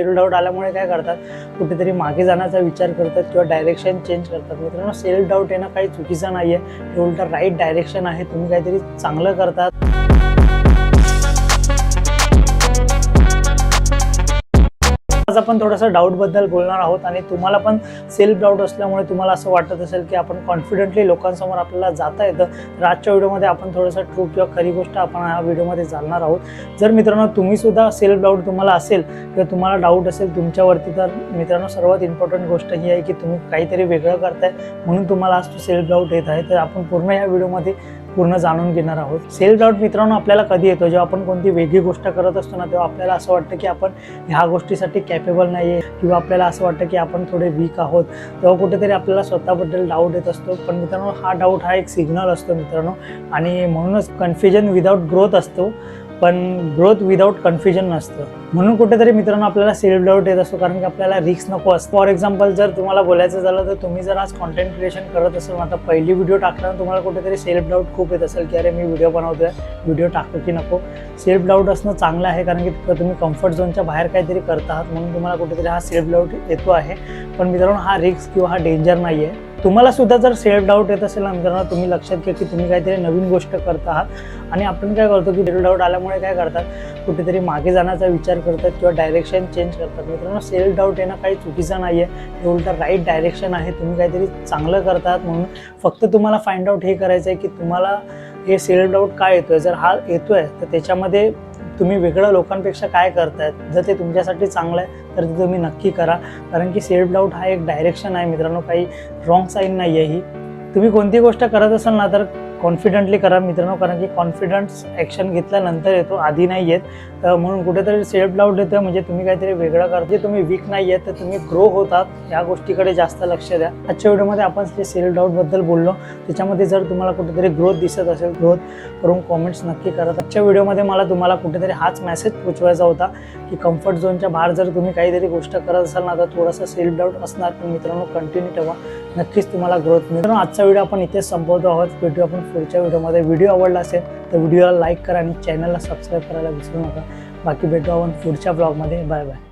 Self doubt आल्यामुळे काय करतात, कुठेतरी मागे जाण्याचा विचार करतात किंवा डायरेक्शन चेंज करतात. मित्रांनो, सेल्फ डाऊट येणं काही चुकीचं नाहीये, हे उलट राईट डायरेक्शन आहे. तुम्ही काहीतरी चांगलं करतात. आज आपण थोडासा डाऊट बद्दल बोलणार आहोत आणि तुम्हाला पण सेल्फ डाऊट असल्यामुळे तुम्हाला असं वाटत असेल की आपण कॉन्फिडेंटली लोकांसमोर आपल्याला जाता येतं. तर आजच्या व्हिडिओमध्ये आपण थोडंसं ट्रू किंवा खरी गोष्ट आपण ह्या व्हिडिओमध्ये जाणणार आहोत. जर मित्रांनो तुम्ही सुद्धा सेल्फ डाऊट तुम्हाला असेल किंवा तुम्हाला डाऊट असेल तुमच्यावरती, तर मित्रांनो सर्वात इम्पॉर्टंट गोष्ट ही आहे की तुम्ही काहीतरी वेगळं करताय म्हणून तुम्हाला आज सेल्फ डाऊट येत आहे. तर आपण पूर्ण या व्हिडिओमध्ये पूर्ण जाणून घेणार आहोत. सेल्फ डाऊट मित्रांनो आपल्याला कधी येतो, जेव्हा आपण कोणती वेगळी गोष्ट करत असतो ना, तेव्हा आपल्याला असं वाटतं की आपण ह्या गोष्टीसाठी कॅपेबल नाही आहे किंवा आपल्याला असं वाटतं की आपण थोडे वीक आहोत. तेव्हा कुठेतरी आपल्याला स्वतःबद्दल डाऊट येत असतो. पण मित्रांनो हा डाऊट हा एक सिग्नल असतो मित्रांनो, आणि म्हणूनच कन्फ्युजन विदाऊट ग्रोथ असतो, पण ग्रोथ विदाऊट कन्फ्युजन नसतं. म्हणून कुठेतरी मित्रांनो आपल्याला सेल्फ डाऊट येत असतो, कारण की आपल्याला रिस्क नको असतं. फॉर एक्झाम्पल जर तुम्हाला बोलायचं झालं तर तुम्ही जर आज कॉन्टेंट क्रिएशन करत असाल, आता पहिली व्हिडिओ टाकताना तुम्हाला कुठेतरी सेल्फ डाऊट खूप येत असेल की अरे मी व्हिडिओ बनवतोय, व्हिडिओ टाकतो की नको. सेल्फ डाऊट असणं चांगलं आहे, कारण की तुम्ही कम्फर्ट झोनच्या बाहेर काहीतरी करत आहात म्हणून तुम्हाला कुठेतरी हा सेल्फ डाऊट येतो आहे. पण मित्रांनो हा रिस्क किंवा हा डेंजर नाही आहे. तुम्हाला सुद्धा जर सेल्फ डाऊट येत असेल ना मित्रांनो, तुम्ही लक्षात घ्या की तुम्ही काहीतरी नवीन गोष्ट करत आहात. आणि आपण काय करतो की सेल्फ डाऊट आल्यामुळे काय करतात, कुठेतरी मागे जाण्याचा विचार करतात किंवा डायरेक्शन चेंज करतात. मित्रांनो सेल्फ डाऊट येणं काही चुकीचं नाहीये, हे उलट राईट डायरेक्शन आहे. तुम्ही काहीतरी चांगलं करतात म्हणून फक्त तुम्हाला फाइंड आउट हे करायचं आहे की तुम्हाला हे सेल्फ डाऊट काय येतोय. जर हा येतोय तर त्याच्यामध्ये तुम्ही वेगळं लोकांपेक्षा काय करतायत. जर ते तुमच्यासाठी चांगलं आहे तर ते तुम्ही नक्की करा, कारण की सेल्फ डाऊट हा एक डायरेक्शन आहे मित्रांनो, काही रॉंग साईन नाही आहे ही. तुम्ही कोणती गोष्ट करत असाल ना तर कॉन्फिडंटली करा मित्रांनो, कारण की कॉन्फिडन्स ॲक्शन घेतल्यानंतर येतो, आधी नाही येत. तर म्हणून कुठेतरी सेल्फ डाऊट येतं म्हणजे तुम्ही काहीतरी वेगळं करते, तुम्ही वीक नाही आहेत तर तुम्ही ग्रो होतात. या गोष्टीकडे जास्त लक्ष द्या. आजच्या व्हिडिओमध्ये आपण जे सेल्फ डाऊटबद्दल बोललो त्याच्यामध्ये जर तुम्हाला कुठेतरी ग्रोथ दिसत असेल, ग्रोथ करून कॉमेंट्स नक्की करा. आजच्या व्हिडिओमध्ये मला तुम्हाला कुठेतरी हाच मेसेज पोचवायचा होता की कम्फर्ट झोनच्या बाहेर जर तुम्ही काहीतरी गोष्ट करत असाल ना तर थोडासा सेल्फ डाऊट असणार, पण मित्रांनो कंटिन्यू ठेवा, नक्कीच तुम्हाला ग्रोथ मिळेल. आजचा व्हिडिओ आपण इथेच संपवतो आहोत. भेटू आपण पुढच्या व्हिडिओमध्ये. व्हिडिओ आवडला असेल तर व्हिडिओला लाईक करा आणि चॅनलला सबस्क्राईब करायला विसरू नका. बाकी भेटू आपण पुढच्या ब्लॉगमध्ये. Bye bye.